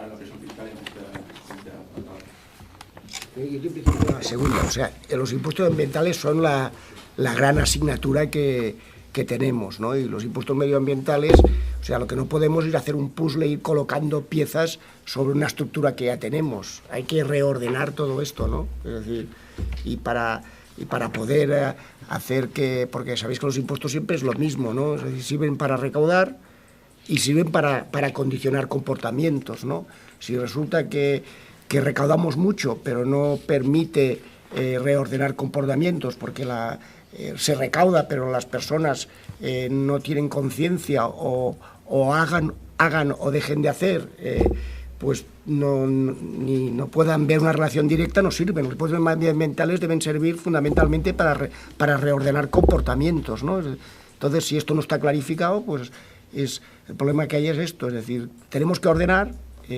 la presión fiscal en este apartado. La segunda, o sea, los impuestos ambientales son la gran asignatura que tenemos, ¿no? Y los impuestos medioambientales, o sea, lo que no podemos es hacer un puzzle, ir colocando piezas sobre una estructura que ya tenemos. Hay que reordenar todo esto, ¿no? Es decir, y para poder hacer que, porque sabéis que los impuestos siempre es lo mismo, ¿no? Es decir, sirven para recaudar y sirven para condicionar comportamientos, ¿no? Si resulta que recaudamos mucho, pero no permite reordenar comportamientos, porque se recauda, pero las personas no tienen conciencia o hagan o dejen de hacer, pues no puedan ver una relación directa, no sirven. Los impuestos medioambientales deben servir fundamentalmente para reordenar comportamientos, ¿no? Entonces, si esto no está clarificado, pues el problema que hay es esto, es decir, tenemos que ordenar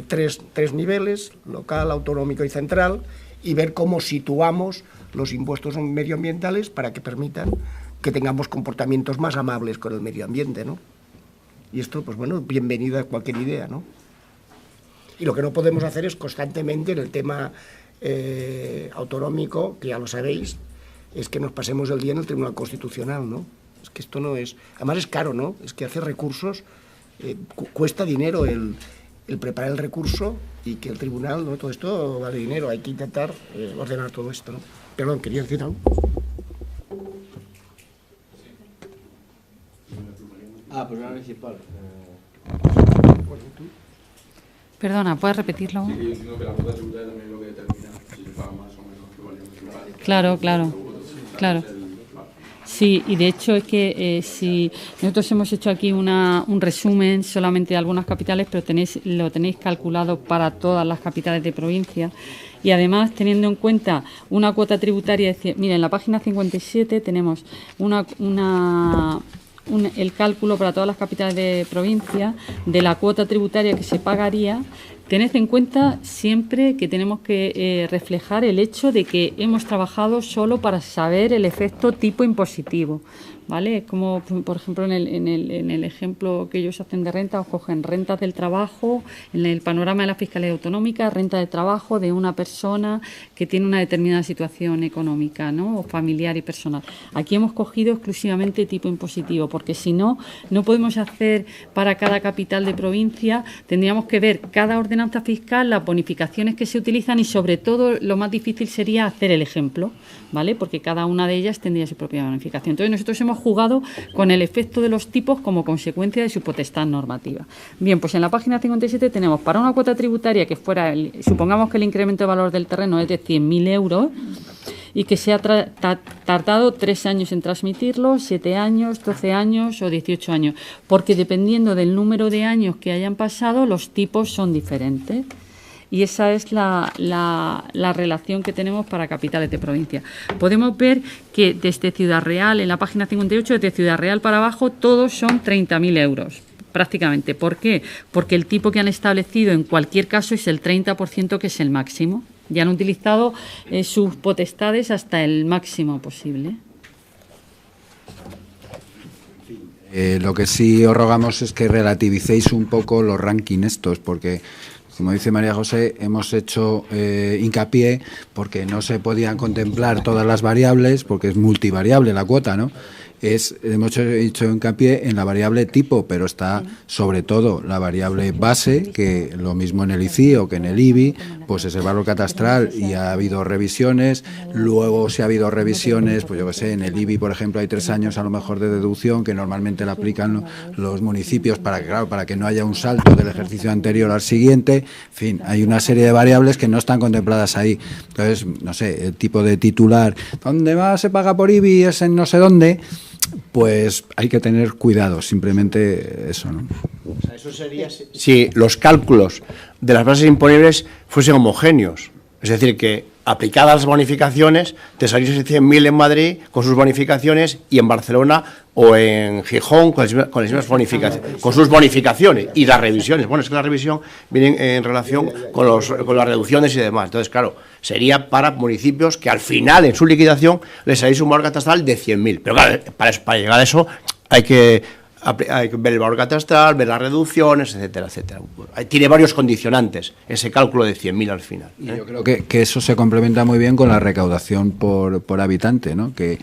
tres niveles, local, autonómico y central, y ver cómo situamos los impuestos medioambientales para que permitan que tengamos comportamientos más amables con el medio ambiente, ¿no? Y esto, pues bueno, bienvenida a cualquier idea, ¿no? Y lo que no podemos hacer es constantemente en el tema autonómico, que ya lo sabéis, es que nos pasemos el día en el Tribunal Constitucional, ¿no? Es que esto no es... Además es caro, ¿no? Es que hacer recursos cuesta dinero el preparar el recurso y que el tribunal, ¿no? Todo esto vale dinero, hay que intentar ordenar todo esto, ¿no? Perdón, quería decir algo. Problema municipal. Perdona, ¿puedes repetirlo? Sí, yo entiendo que la cuota tributaria también es lo que determina si se paga más o menos pluralidad municipal. Claro. Sí, y de hecho es que si nosotros hemos hecho aquí un resumen solamente de algunas capitales, pero lo tenéis calculado para todas las capitales de provincia, y además teniendo en cuenta una cuota tributaria, mira, en la página 57 tenemos el cálculo para todas las capitales de provincia de la cuota tributaria que se pagaría. Tened en cuenta siempre que tenemos que reflejar el hecho de que hemos trabajado solo para saber el efecto tipo impositivo, ¿vale? Como, por ejemplo, en el ejemplo que ellos hacen de renta, os cogen rentas del trabajo, en el panorama de la fiscalía autonómica, renta de trabajo de una persona que tiene una determinada situación económica, ¿no? O familiar y personal. Aquí hemos cogido exclusivamente tipo impositivo, porque si no podemos hacer para cada capital de provincia, tendríamos que ver cada ordenanza fiscal, las bonificaciones que se utilizan y, sobre todo, lo más difícil sería hacer el ejemplo, ¿vale? Porque cada una de ellas tendría su propia bonificación. Entonces, nosotros hemos jugado con el efecto de los tipos como consecuencia de su potestad normativa. Bien, pues en la página 57 tenemos para una cuota tributaria que fuera, supongamos que el incremento de valor del terreno es de 100.000 euros y que se ha tardado 3 años en transmitirlo, 7 años, 12 años o 18 años, porque dependiendo del número de años que hayan pasado, los tipos son diferentes. Y esa es la relación que tenemos para capitales de provincia. Podemos ver que desde Ciudad Real, en la página 58, desde Ciudad Real para abajo, todos son 30.000 euros, prácticamente. ¿Por qué? Porque el tipo que han establecido en cualquier caso es el 30%, que es el máximo. Ya han utilizado sus potestades hasta el máximo posible. Lo que sí os rogamos es que relativicéis un poco los rankings estos, porque, como dice María José, hemos hecho hincapié porque no se podían contemplar todas las variables, porque es multivariable la cuota, ¿no? Hemos hecho hincapié en la variable tipo, pero está sobre todo la variable base, que lo mismo en el ICIO que en el IBI, pues es el valor catastral, y ha habido revisiones. Luego, si ha habido revisiones, pues yo qué sé, en el IBI, por ejemplo, hay 3 años a lo mejor de deducción, que normalmente la aplican los municipios para que no haya un salto del ejercicio anterior al siguiente. En fin, hay una serie de variables que no están contempladas ahí. Entonces, no sé, el tipo de titular, ¿dónde más se paga por IBI? Es en no sé dónde. Pues hay que tener cuidado, simplemente eso, ¿no? O sea, eso sería si los cálculos de las bases imponibles fuesen homogéneos. Es decir, que aplicadas las bonificaciones, te saliesen 100.000 en Madrid con sus bonificaciones y en Barcelona o en Gijón con las mismas bonificaciones, con sus bonificaciones y las revisiones. Bueno, es que la revisión viene en relación con las reducciones y demás. Entonces, claro, sería para municipios que al final, en su liquidación, les saliese un valor catastral de 100.000. Pero claro, para llegar a eso hay que hay que ver el valor catastral, ver las reducciones, etcétera, etcétera. Tiene varios condicionantes ese cálculo de 100.000 al final. Y yo creo que eso se complementa muy bien con la recaudación por habitante, ¿no? Que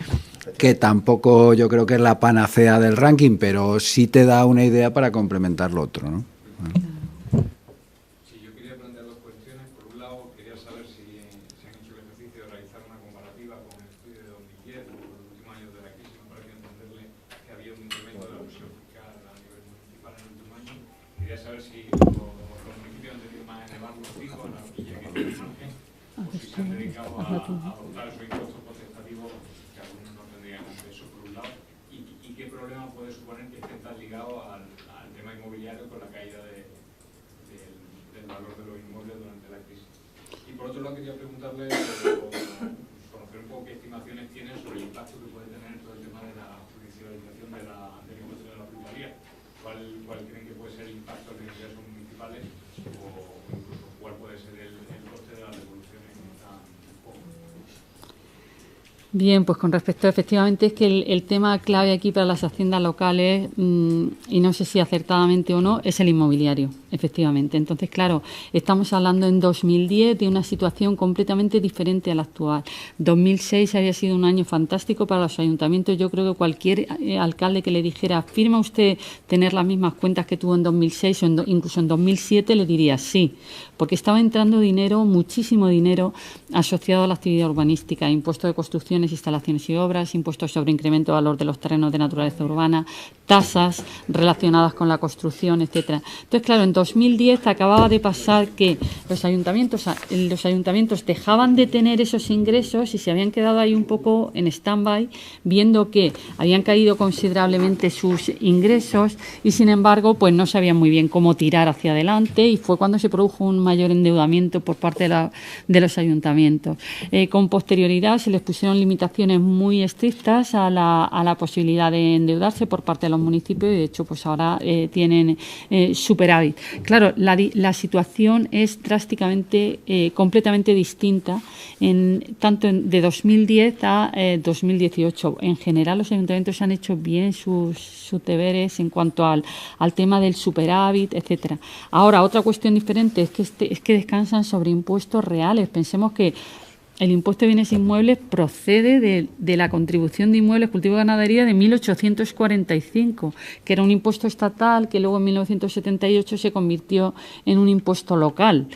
tampoco yo creo que es la panacea del ranking, pero sí te da una idea para complementar lo otro, ¿no? Sí, yo quería plantear dos cuestiones. Por un lado, quería saber si se han hecho el ejercicio de realizar una comparativa con el estudio de 2010, por los últimos años de la crisis. Me parece entenderle que había un incremento de la presión fiscal a nivel municipal en el último año. Quería saber si los municipios han tenido más elevar los fijos en la horquilla que tiene el margen, o si se han dedicado a adoptar esos impuestos potestativos que algunos no tendrían acceso, por un lado, y qué problema puede suponer que esté tan ligado al tema inmobiliario con la caída del valor de los inmuebles durante la crisis. Y por otro lado, quería preguntarle o conocer un poco qué estimaciones tiene sobre el impacto que puede tener todo el tema de la judicialización del impuesto de la plusvalía. ¿Cuál creen que puede ser el impacto en los ingresos municipales o incluso cuál puede ser el coste de las devoluciones que están poco? Bien, pues con respecto, efectivamente, es que el tema clave aquí para las haciendas locales, y no sé si acertadamente o no, es el inmobiliario, efectivamente. Entonces, claro, estamos hablando en 2010 de una situación completamente diferente a la actual. 2006 había sido un año fantástico para los ayuntamientos. Yo creo que cualquier alcalde que le dijera, ¿firma usted tener las mismas cuentas que tuvo en 2006 o incluso en 2007? Le diría sí, porque estaba entrando dinero, muchísimo dinero, asociado a la actividad urbanística, impuesto de construcciones, instalaciones y obras, impuestos sobre incremento de valor de los terrenos de naturaleza urbana, tasas relacionadas con la construcción, etcétera. Entonces, claro, en 2010 acababa de pasar que los ayuntamientos dejaban de tener esos ingresos y se habían quedado ahí un poco en stand-by, viendo que habían caído considerablemente sus ingresos y, sin embargo, pues no sabían muy bien cómo tirar hacia adelante, y fue cuando se produjo un mayor endeudamiento por parte de los ayuntamientos. Con posterioridad se les pusieron limitaciones muy estrictas a la posibilidad de endeudarse por parte de los municipios, y de hecho pues ahora tienen superávit. Claro, la situación es drásticamente, completamente distinta tanto de 2010 a 2018. En general los ayuntamientos han hecho bien sus deberes en cuanto al tema del superávit, etcétera. Ahora, otra cuestión diferente es que descansan sobre impuestos reales. Pensemos que el impuesto de bienes inmuebles procede de la contribución de inmuebles, cultivo y ganadería de 1845, que era un impuesto estatal que luego en 1978 se convirtió en un impuesto local.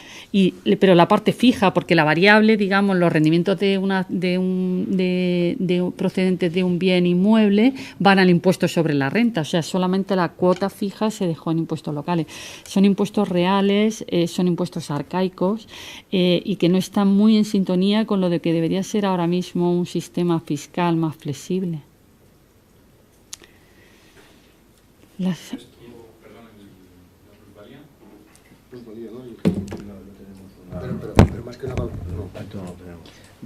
Pero la parte fija, porque la variable, digamos, los rendimientos procedentes de un bien inmueble van al impuesto sobre la renta. O sea, solamente la cuota fija se dejó en impuestos locales. Son impuestos reales, son impuestos arcaicos y que no están muy en sintonía con lo de que debería ser ahora mismo un sistema fiscal más flexible. Pero más que nada,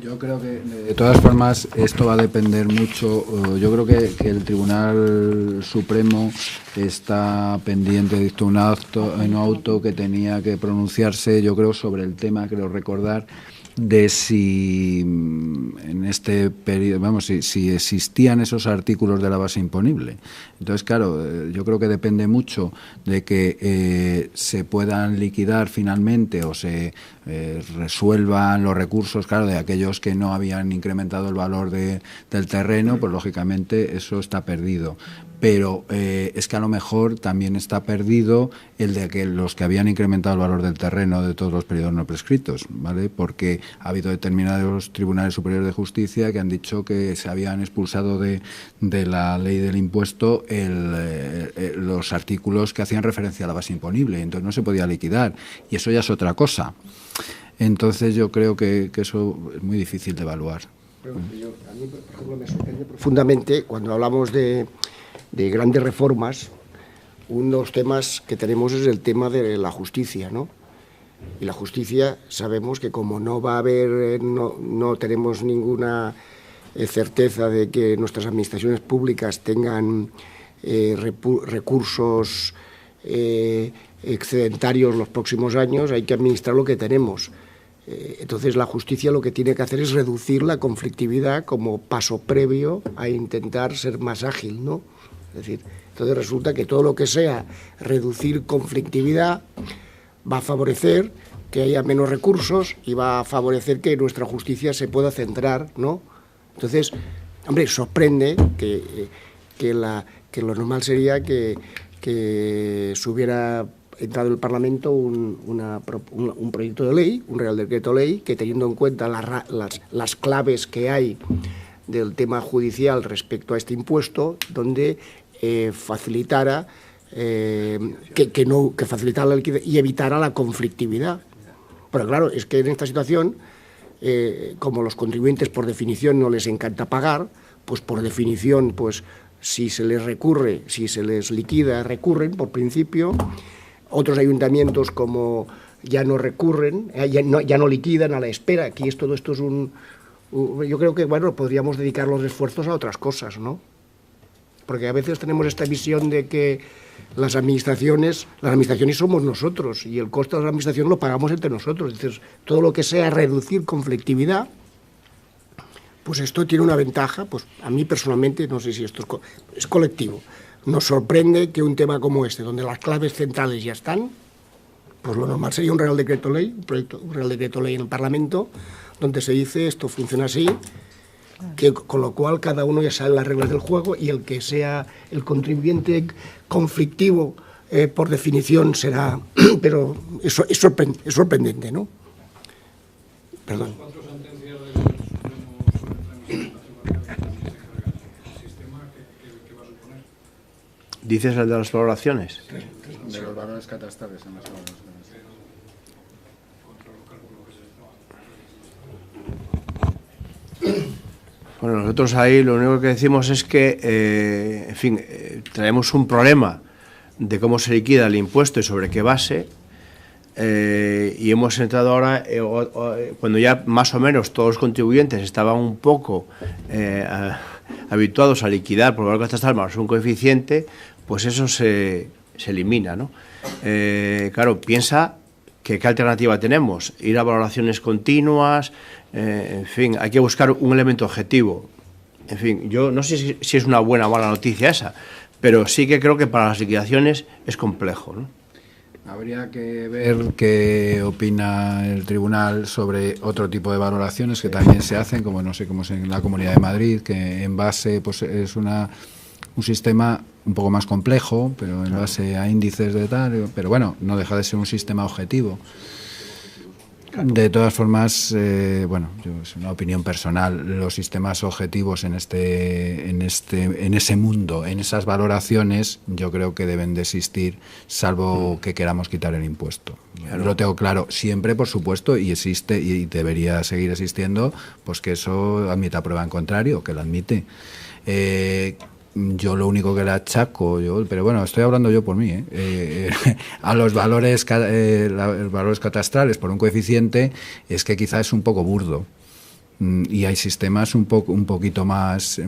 Yo creo que, de todas formas, esto va a depender mucho. Yo creo que el Tribunal Supremo está pendiente, dictó un auto que tenía que pronunciarse, yo creo, sobre el tema, creo recordar, de si en este periodo, si existían esos artículos de la base imponible. Entonces, claro, yo creo que depende mucho de que se puedan liquidar finalmente o se resuelvan los recursos, claro, de aquellos que no habían incrementado el valor del terreno, pues lógicamente eso está perdido. Pero es que a lo mejor también está perdido el de que los que habían incrementado el valor del terreno de todos los periodos no prescritos, ¿vale? Porque ha habido determinados tribunales superiores de justicia que han dicho que se habían expulsado de la ley del impuesto los artículos que hacían referencia a la base imponible, entonces no se podía liquidar, y eso ya es otra cosa. Entonces yo creo que eso es muy difícil de evaluar. A mí, por ejemplo, me sorprende profundamente cuando hablamos de grandes reformas. Uno de los temas que tenemos es el tema de la justicia, ¿no? Y la justicia, sabemos que como no va a haber, no tenemos ninguna certeza de que nuestras administraciones públicas tengan recursos excedentarios los próximos años, hay que administrar lo que tenemos. Entonces la justicia lo que tiene que hacer es reducir la conflictividad como paso previo a intentar ser más ágil, ¿no? Es decir, entonces resulta que todo lo que sea reducir conflictividad va a favorecer que haya menos recursos y va a favorecer que nuestra justicia se pueda centrar, ¿no? Entonces, hombre, sorprende que lo normal sería que se hubiera entrado en el Parlamento un proyecto de ley, un Real Decreto Ley, que teniendo en cuenta las claves que hay del tema judicial respecto a este impuesto, donde facilitara que facilitara la liquidez y evitara la conflictividad. Pero claro, es que en esta situación, como los contribuyentes por definición no les encanta pagar, pues por definición, pues si se les recurre, si se les liquida, recurren por principio. Otros ayuntamientos como ya no recurren, ya no liquidan a la espera. Aquí todo esto es yo creo que, bueno, podríamos dedicar los esfuerzos a otras cosas, ¿no? Porque a veces tenemos esta visión de que las administraciones somos nosotros y el costo de la administración lo pagamos entre nosotros. Entonces, todo lo que sea reducir conflictividad, pues esto tiene una ventaja, pues a mí personalmente, no sé si esto es colectivo, nos sorprende que un tema como este, donde las claves centrales ya están, pues lo normal sería un Real Decreto Ley, un Real Decreto Ley en el Parlamento, donde se dice esto funciona así, con lo cual cada uno ya sabe las reglas del juego y el que sea el contribuyente conflictivo por definición será, pero eso es sorprendente, ¿no? Perdón. Cuatro sentencias del Supremo sobre transmisión el sistema que va a suponer. ¿Dices el de las valoraciones? De los valores catastrales en las valoraciones. Bueno, nosotros ahí lo único que decimos es que, en fin, traemos un problema de cómo se liquida el impuesto y sobre qué base, y hemos entrado ahora, cuando ya más o menos todos los contribuyentes estaban un poco habituados a liquidar por valor catastral más un coeficiente, pues eso se elimina, ¿no? Claro, piensa que qué alternativa tenemos, ir a valoraciones continuas, en fin, hay que buscar un elemento objetivo. En fin, yo no sé si es una buena o mala noticia esa, pero sí que creo que para las liquidaciones es complejo, ¿no? Habría que ver qué opina el tribunal sobre otro tipo de valoraciones que también se hacen, como no sé cómo es en la Comunidad de Madrid, que en base pues es un sistema un poco más complejo, pero en base a índices de tal, pero bueno, no deja de ser un sistema objetivo. De todas formas, bueno, es una opinión personal, los sistemas objetivos en ese mundo, en esas valoraciones, yo creo que deben de existir, salvo que queramos quitar el impuesto. Claro. Lo tengo claro, siempre, por supuesto, y existe y debería seguir existiendo, pues que eso admita prueba en contrario, que lo admite. Yo lo único que le achaco, pero bueno, estoy hablando yo por mí, a los valores catastrales por un coeficiente, es que quizá es un poco burdo. Y hay sistemas un poquito más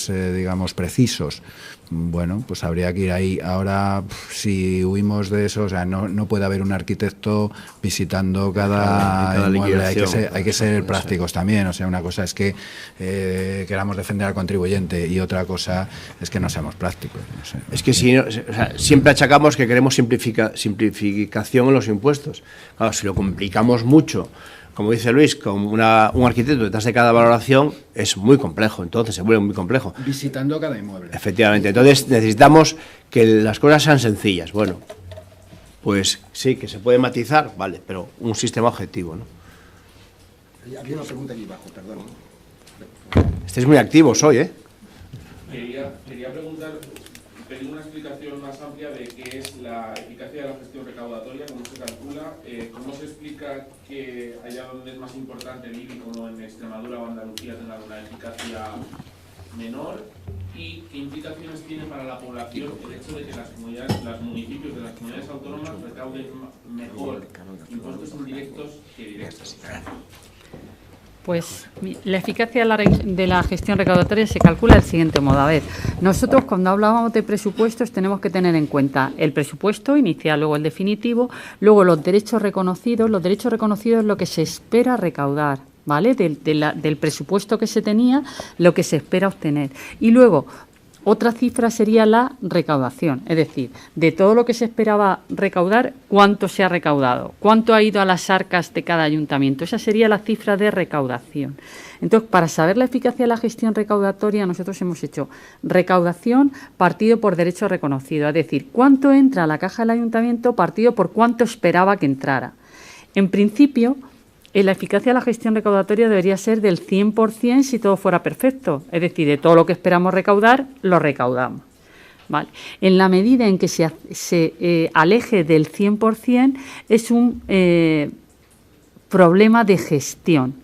digamos, precisos. Bueno, pues habría que ir ahí. Ahora, si huimos de eso, o sea, no puede haber un arquitecto visitando cada inmueble. Hay que ser prácticos también. O sea, una cosa es que queramos defender al contribuyente y otra cosa es que no seamos prácticos. No sé. Es que siempre achacamos que queremos simplificación en los impuestos. Claro, si lo complicamos mucho, como dice Luis, con un arquitecto detrás de cada valoración, es muy complejo, entonces se vuelve muy complejo. Visitando cada inmueble. Efectivamente, entonces necesitamos que las cosas sean sencillas. Bueno, pues sí, que se puede matizar, vale, pero un sistema objetivo, ¿no? Había una pregunta aquí abajo, perdón. Estáis muy activos hoy, ¿eh? Quería preguntar, pedir una explicación más amplia de qué es la eficacia de la gestión recaudatoria, cómo se calcula, cómo se explica que allá donde es más importante el IBI, como en Extremadura o Andalucía, tenga una eficacia menor, y qué implicaciones tiene para la población el hecho de que los municipios de las comunidades autónomas recauden mejor impuestos indirectos que directos. Pues la eficacia de la gestión recaudatoria se calcula del siguiente modo. A ver, nosotros cuando hablábamos de presupuestos tenemos que tener en cuenta el presupuesto inicial, luego el definitivo, luego los derechos reconocidos. Los derechos reconocidos es lo que se espera recaudar, ¿vale? Del presupuesto que se tenía, lo que se espera obtener. Y luego, Otra cifra sería la recaudación, es decir, de todo lo que se esperaba recaudar, ¿cuánto se ha recaudado? ¿Cuánto ha ido a las arcas de cada ayuntamiento? Esa sería la cifra de recaudación. Entonces, para saber la eficacia de la gestión recaudatoria, nosotros hemos hecho recaudación partido por derecho reconocido, es decir, cuánto entra a la caja del ayuntamiento partido por cuánto esperaba que entrara. En principio, la eficacia de la gestión recaudatoria debería ser del 100% si todo fuera perfecto, es decir, de todo lo que esperamos recaudar, lo recaudamos. ¿Vale? En la medida en que se aleje del 100%, es un problema de gestión.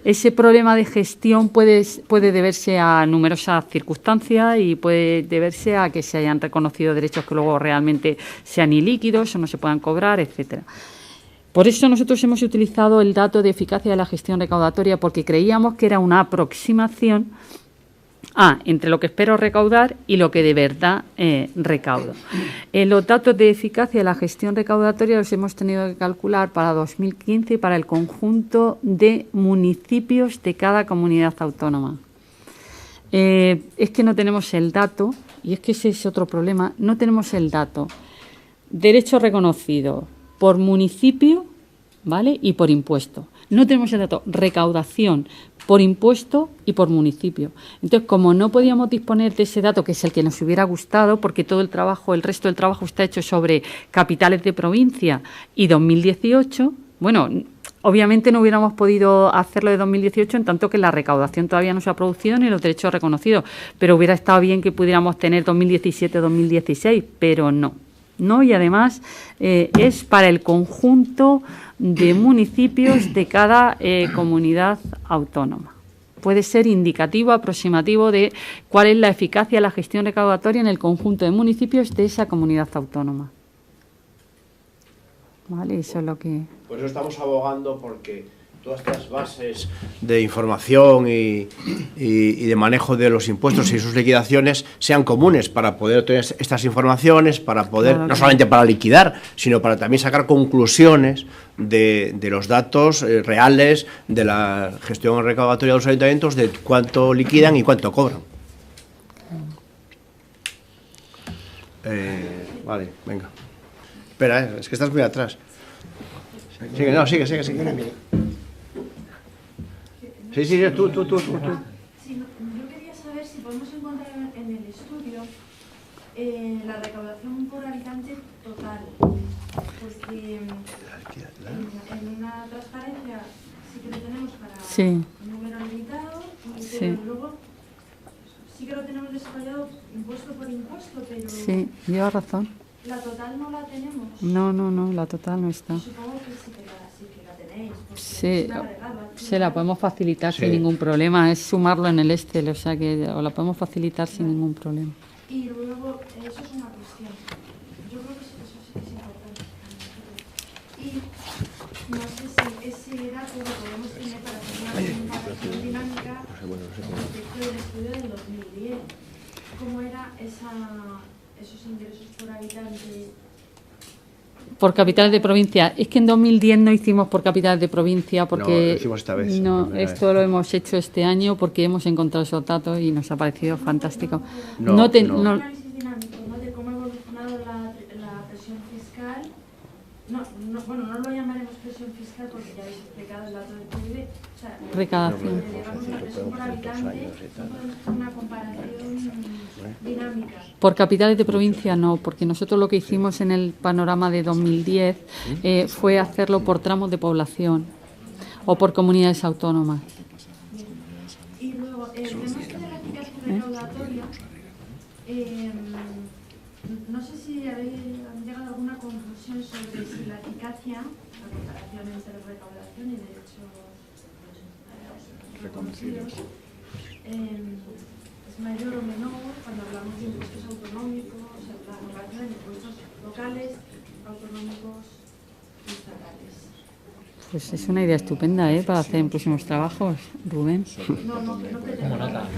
Ese problema de gestión puede deberse a numerosas circunstancias y puede deberse a que se hayan reconocido derechos que luego realmente sean ilíquidos o no se puedan cobrar, etcétera. Por eso nosotros hemos utilizado el dato de eficacia de la gestión recaudatoria, porque creíamos que era una aproximación entre lo que espero recaudar y lo que de verdad recaudo. Los datos de eficacia de la gestión recaudatoria los hemos tenido que calcular para 2015 y para el conjunto de municipios de cada comunidad autónoma. Es que no tenemos el dato, y es que ese es otro problema, no tenemos el dato. Derecho reconocido por municipio, ¿vale? Y por impuesto. No tenemos el dato recaudación por impuesto y por municipio. Entonces, como no podíamos disponer de ese dato, que es el que nos hubiera gustado, porque todo el trabajo, el resto del trabajo está hecho sobre capitales de provincia y 2018, bueno, obviamente no hubiéramos podido hacerlo de 2018 en tanto que la recaudación todavía no se ha producido ni los derechos reconocidos, pero hubiera estado bien que pudiéramos tener 2017-2016, pero no. No, y además es para el conjunto de municipios de cada comunidad autónoma. Puede ser indicativo, aproximativo de cuál es la eficacia de la gestión recaudatoria en el conjunto de municipios de esa comunidad autónoma. ¿Vale? Eso es lo que... Por eso estamos abogando porque todas estas bases de información y de manejo de los impuestos y sus liquidaciones sean comunes para poder obtener estas informaciones, para poder, no solamente para liquidar, sino para también sacar conclusiones de los datos reales de la gestión recaudatoria de los ayuntamientos, de cuánto liquidan y cuánto cobran. Vale, venga. Espera, es que estás muy atrás. Sigue, no, sigue. Sí, tú. Sí, yo quería saber si podemos encontrar en el estudio la recaudación por habitante total, porque en una transparencia sí que lo tenemos para un número limitado, pero luego sí que lo tenemos desarrollado impuesto por impuesto, pero... Sí, lleva razón. ¿La total no la tenemos? No, la total no está. Supongo que sí que la tenéis. Sí, se la podemos facilitar sin ningún problema, es sumarlo en el Excel, o sea que os la podemos facilitar sin ningún problema. Y luego, eso es una cuestión, yo creo que eso sí que es importante. Y no sé si ese dato lo podemos tener para hacer una comparación dinámica respecto del estudio del 2010. ¿Cómo era esos ingresos por habitante? Por capitales de provincia. Es que en 2010 no hicimos por capitales de provincia porque... No, lo hicimos esta vez. No, esto lo hemos hecho este año porque hemos encontrado esos datos y nos ha parecido fantástico. Un análisis dinámico, ¿no? De cómo ha evolucionado la presión fiscal. Bueno, no lo llamaremos presión fiscal porque ya habéis explicado el dato del PIB. O sea, recaudación. Digamos, la presión por habitante, podemos hacer una comparación dinámica. Por capitales de provincia no, porque nosotros lo que hicimos en el panorama de 2010 fue hacerlo por tramos de población o por comunidades autónomas. Y luego, el tema de la eficacia recaudatoria, no sé si han llegado a alguna conclusión sobre si la eficacia, la comparación entre recaudación y derechos reconocidos, es mayor o menor cuando hablamos de impuestos autonómicos, la comparación de impuestos locales, autonómicos y estatales. Pues es una idea estupenda, para hacer en próximos trabajos, Rubén. No pretendo nada.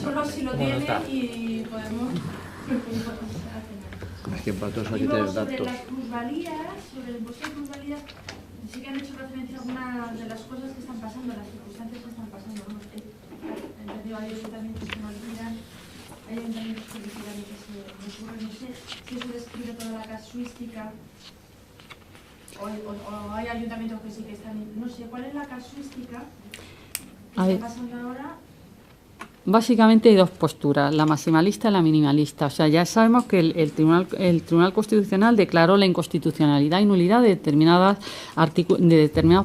Solo si lo tienen y podemos hacer. Es que para todo eso hay Y que tener luego sobre datos. las plusvalías, sobre el impuesto de plusvalías, sí que han hecho referencia a algunas de las cosas que están pasando, las circunstancias que están pasando. He entendido varios ayuntamientos que no olvidan hay ayuntamientos que liquidan y que se recurren, no sé si eso describe toda la casuística, o hay ayuntamientos que sí que están, no sé, ¿cuál es la casuística que está pasando ahora? Básicamente hay dos posturas, la maximalista y la minimalista. O sea, ya sabemos que el Tribunal Constitucional declaró la inconstitucionalidad y nulidad de determinados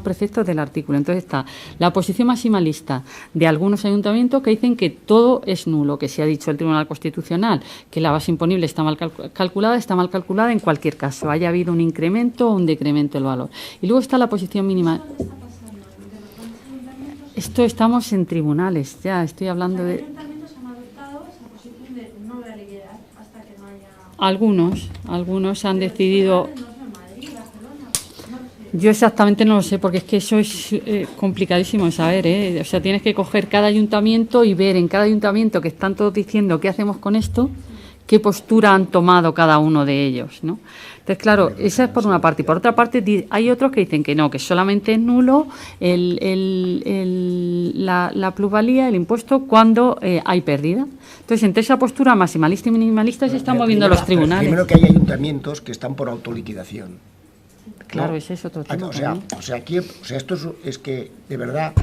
preceptos del artículo. Entonces está la posición maximalista de algunos ayuntamientos que dicen que todo es nulo, que se ha dicho el Tribunal Constitucional, que la base imponible está mal calculada en cualquier caso, haya habido un incremento o un decremento del valor. Y luego está la posición mínima. Esto estamos en tribunales, ya estoy hablando de... ¿Los ayuntamientos han adoptado esa posición de no voy a liquidar hasta que no haya...? Algunos han decidido... Yo exactamente no lo sé, porque es que eso es complicadísimo de saber, ¿eh? O sea, tienes que coger cada ayuntamiento y ver en cada ayuntamiento que están todos diciendo qué hacemos con esto, qué postura han tomado cada uno de ellos, ¿no? Entonces, claro, esa es por una parte. Y por otra parte, hay otros que dicen que no, que solamente es nulo la plusvalía, el impuesto, cuando hay pérdida. Entonces, entre esa postura maximalista y minimalista se están moviendo los tribunales. Primero que hay ayuntamientos que están por autoliquidación. Claro, ¿no? ese es otro tema. Esto es que, de verdad,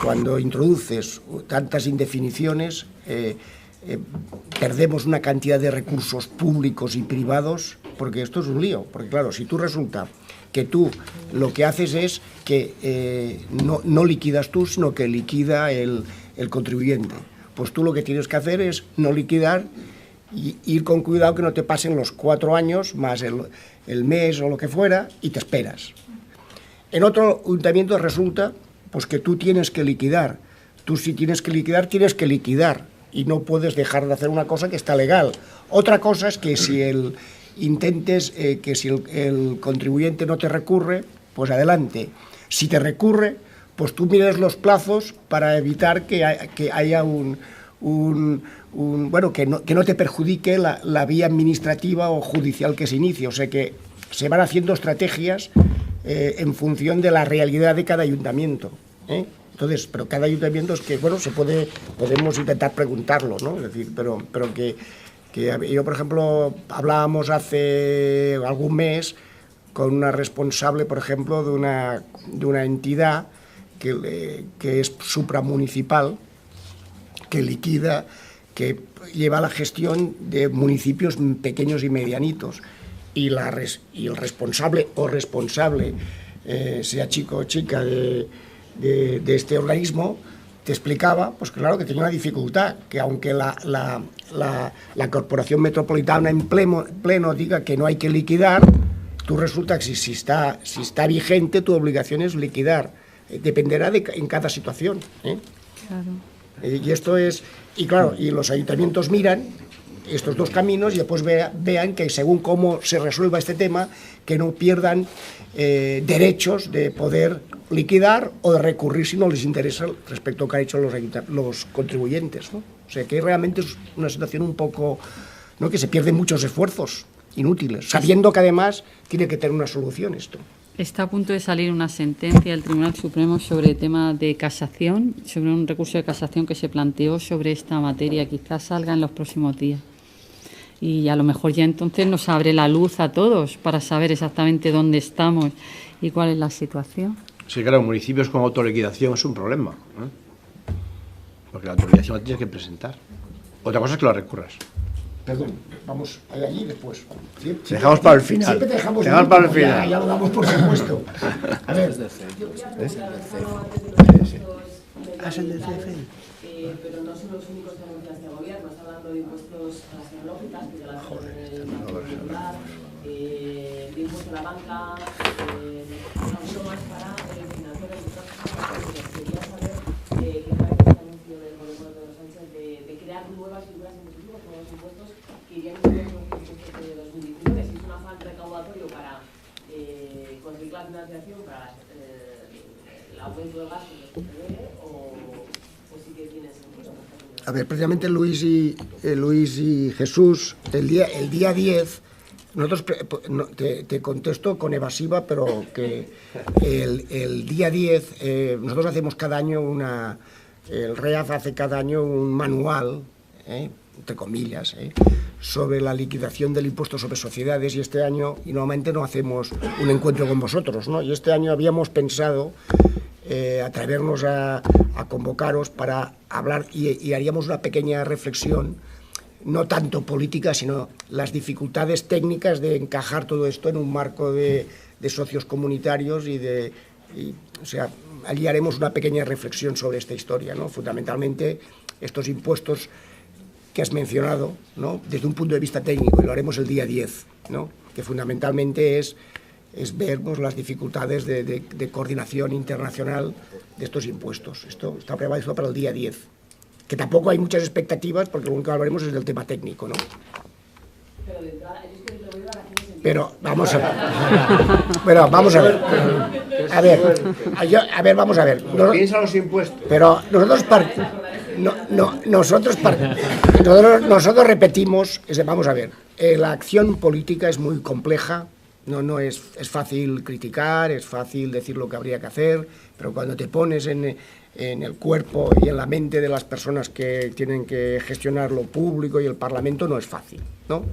cuando introduces tantas indefiniciones, perdemos una cantidad de recursos públicos y privados, porque esto es un lío. Porque claro, si tú resulta que tú lo que haces es que no liquidas tú, sino que liquida el contribuyente, pues tú lo que tienes que hacer es no liquidar y ir con cuidado que no te pasen los 4 años más el mes o lo que fuera y te esperas. En otro ayuntamiento resulta pues que tú tienes que liquidar. Tú si tienes que liquidar y no puedes dejar de hacer una cosa que está legal. Otra cosa es que si el contribuyente no te recurre, pues adelante. Si te recurre, pues tú mires los plazos para evitar que haya que no te perjudique la vía administrativa o judicial que se inicie. O sea que se van haciendo estrategias en función de la realidad de cada ayuntamiento, ¿eh? Entonces, pero cada ayuntamiento es que, bueno, podemos intentar preguntarlo, ¿no? Es decir, pero que yo, por ejemplo, hablábamos hace algún mes con una responsable, por ejemplo, de una entidad que es supramunicipal, que liquida, que lleva la gestión de municipios pequeños y medianitos, y el responsable o responsable, sea chico o chica de este organismo, te explicaba, pues claro, que tenía una dificultad, que aunque la Corporación Metropolitana en pleno diga que no hay que liquidar, tú resulta que si está vigente, tu obligación es liquidar. Dependerá en cada situación, ¿eh? Claro. Y esto es... Y claro, y los ayuntamientos miran estos dos caminos y después vean que según cómo se resuelva este tema, que no pierdan derechos de poder liquidar o de recurrir si no les interesa respecto a lo que han hecho los contribuyentes, ¿no? O sea que realmente es una situación un poco, ¿no?, que se pierden muchos esfuerzos inútiles, sabiendo que además tiene que tener una solución esto. Está a punto de salir una sentencia del Tribunal Supremo sobre el tema de casación, sobre un recurso de casación que se planteó sobre esta materia. Quizás salga en los próximos días. Y a lo mejor ya entonces nos abre la luz a todos para saber exactamente dónde estamos y cuál es la situación. Sí, claro, municipios con autoliquidación es un problema, ¿eh? Porque la autorización la tienes que presentar. Otra cosa es que lo recurras. Perdón, vamos allí después. Dejamos para el final. Siempre dejamos para el final. Ya lo damos por supuesto. A ver. Es el del CFI. Pero no son los únicos que anuncia este gobierno. Está hablando de impuestos a las tecnológicas, que ya las tienen en el Partido Popular, de impuesto a la banca, alguno más para financiar el sector. Quería saber qué parece este anuncio del gobierno de Pedro Sánchez de crear nuevas figuras impositivas, nuevos impuestos que irían a los impuestos de 2019. Si es un afán recaudatorio para conseguir la financiación, para el aumento del gasto que se prevé, o sí que tiene sentido. A ver, precisamente Luis y Jesús, el día 10, nosotros te contesto con evasiva, pero que el día 10, nosotros hacemos cada año el REAF hace cada año un manual, entre comillas, sobre la liquidación del impuesto sobre sociedades, y este año, y normalmente no hacemos un encuentro con vosotros, ¿no? Y este año habíamos pensado atrevernos a convocaros para hablar y haríamos una pequeña reflexión, no tanto política, sino las dificultades técnicas de encajar todo esto en un marco de socios comunitarios o sea, allí haremos una pequeña reflexión sobre esta historia, ¿no? Fundamentalmente estos impuestos que has mencionado, ¿no? Desde un punto de vista técnico, y lo haremos el día 10, ¿no? Que fundamentalmente es ver las dificultades de coordinación internacional de estos impuestos. Esto está previsto para el día 10, que tampoco hay muchas expectativas porque lo único que hablaremos es del tema técnico, ¿no? Pero vamos a ver. Pero vamos a ver. Vamos a ver. Piensa los impuestos. Pero nosotros repetimos, vamos a ver, la acción política es muy compleja, no es fácil criticar, es fácil decir lo que habría que hacer, pero cuando te pones en el cuerpo y en la mente de las personas que tienen que gestionar lo público y el Parlamento, no es fácil, ¿no?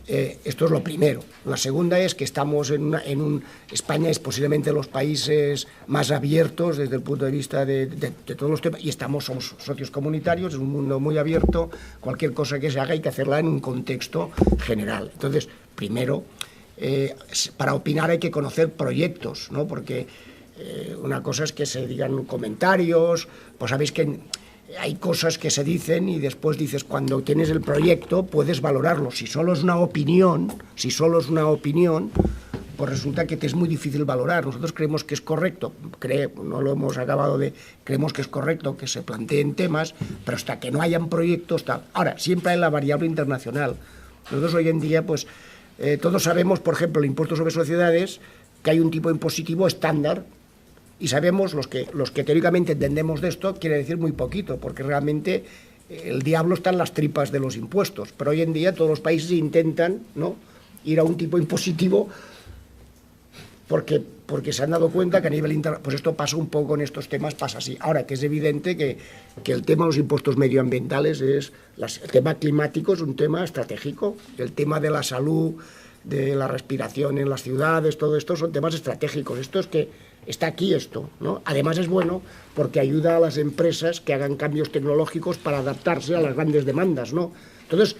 Esto es lo primero. La segunda es que estamos España es posiblemente los países más abiertos desde el punto de vista de todos los temas, y somos socios comunitarios, es un mundo muy abierto, cualquier cosa que se haga hay que hacerla en un contexto general. Entonces, primero, para opinar hay que conocer proyectos, ¿no? Porque una cosa es que se digan comentarios, pues sabéis que hay cosas que se dicen y después dices, cuando tienes el proyecto puedes valorarlo. Si solo es una opinión, pues resulta que te es muy difícil valorar. Nosotros creemos que es correcto, no lo hemos acabado creemos que es correcto que se planteen temas, pero hasta que no hayan proyectos, tal. Ahora, siempre hay la variable internacional. Nosotros hoy en día, pues, todos sabemos, por ejemplo, el impuesto sobre sociedades, que hay un tipo impositivo estándar, y sabemos, los que teóricamente entendemos de esto, quiere decir muy poquito, porque realmente el diablo está en las tripas de los impuestos. Pero hoy en día todos los países intentan, ¿no?, ir a un tipo impositivo porque se han dado cuenta que a nivel internacional, pues esto pasa un poco en estos temas, pasa así. Ahora, que es evidente que el tema de los impuestos medioambientales el tema climático es un tema estratégico, el tema de la salud, de la respiración en las ciudades, todo esto son temas estratégicos. Esto es que está aquí esto, ¿no? Además es bueno porque ayuda a las empresas que hagan cambios tecnológicos para adaptarse a las grandes demandas, ¿no? Entonces,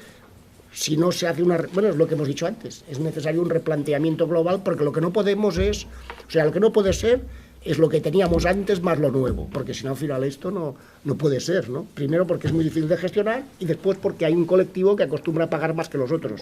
si no se hace es lo que hemos dicho antes, es necesario un replanteamiento global, porque lo que no podemos lo que no puede ser es lo que teníamos antes más lo nuevo, porque si no, al final esto no puede ser, ¿no? Primero porque es muy difícil de gestionar y después porque hay un colectivo que acostumbra a pagar más que los otros.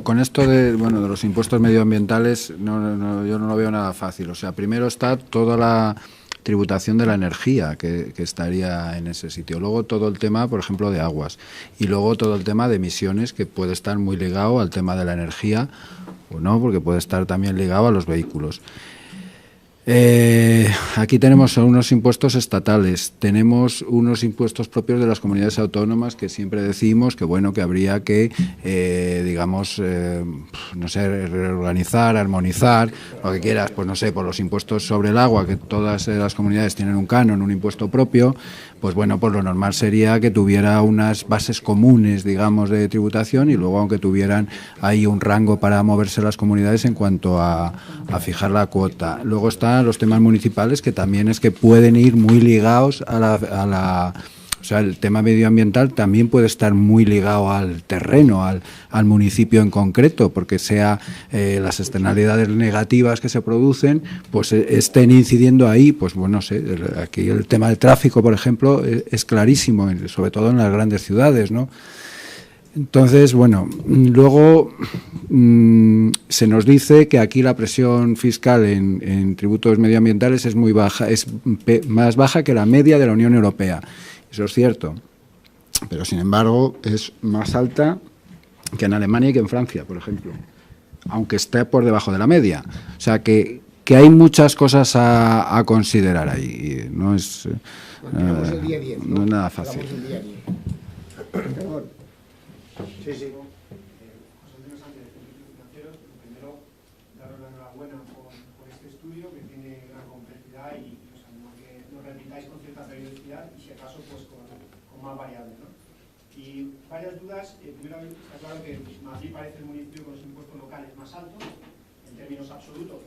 Con esto de los impuestos medioambientales, yo no lo veo nada fácil. O sea, primero está toda la tributación de la energía que estaría en ese sitio. Luego todo el tema, por ejemplo, de aguas. Y luego todo el tema de emisiones, que puede estar muy ligado al tema de la energía o no, porque puede estar también ligado a los vehículos. Aquí tenemos unos impuestos estatales, tenemos unos impuestos propios de las comunidades autónomas, que siempre decimos que que habría que, reorganizar, armonizar, lo que quieras, pues no sé, por los impuestos sobre el agua, que todas las comunidades tienen un canon, un impuesto propio, pues lo normal sería que tuviera unas bases comunes, de tributación, y luego, aunque tuvieran ahí un rango para moverse las comunidades en cuanto a fijar la cuota. Luego están los temas municipales, que también es que pueden ir muy ligados o sea, el tema medioambiental también puede estar muy ligado al terreno, al municipio en concreto, porque las externalidades negativas que se producen, pues estén incidiendo ahí. Pues aquí el tema del tráfico, por ejemplo, es clarísimo, sobre todo en las grandes ciudades, ¿no? Entonces, luego se nos dice que aquí la presión fiscal en tributos medioambientales es muy baja, es más baja que la media de la Unión Europea. Eso es cierto, pero sin embargo es más alta que en Alemania y que en Francia, por ejemplo, aunque esté por debajo de la media. O sea que hay muchas cosas a considerar ahí. No es, no es nada fácil. Sí, sí. José Antonio Sánchez, de Servicios Financieros. Primero, daros la enhorabuena por este estudio, que tiene gran complejidad, y os animo a que lo repitáis con cierta periodicidad y, si acaso, pues con más variable, ¿no? Y varias dudas. Primero, está claro que Madrid parece el municipio con los impuestos locales más altos, en términos absolutos,